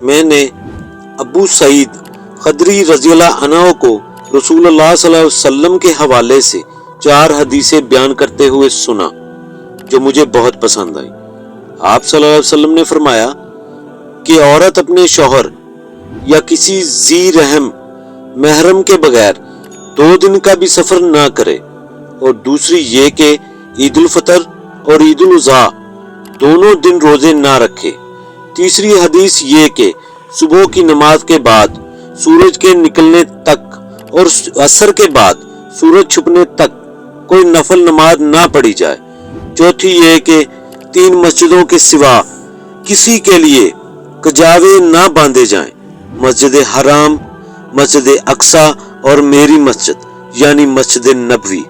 میں نے ابو سعید خدری رضی اللہ عنہ کو رسول اللہ صلی اللہ علیہ وسلم کے حوالے سے 4 حدیثیں بیان کرتے ہوئے سنا جو مجھے بہت پسند آئی۔ آپ صلی اللہ علیہ وسلم نے فرمایا کہ عورت اپنے شوہر یا کسی ذی رحم محرم کے بغیر 2 دن کا بھی سفر نہ کرے، اور دوسری یہ کہ عید الفطر اور عید الاضحیٰ دونوں دن روزے نہ رکھے۔ تیسری حدیث یہ کہ صبح کی نماز کے بعد سورج کے نکلنے تک اور عصر کے بعد سورج چھپنے تک کوئی نفل نماز نہ پڑھی جائے۔ چوتھی یہ کہ 3 مسجدوں کے سوا کسی کے لیے کجاوے نہ باندھے جائیں، مسجد حرام، مسجد اقصی اور میری مسجد یعنی مسجد نبوی۔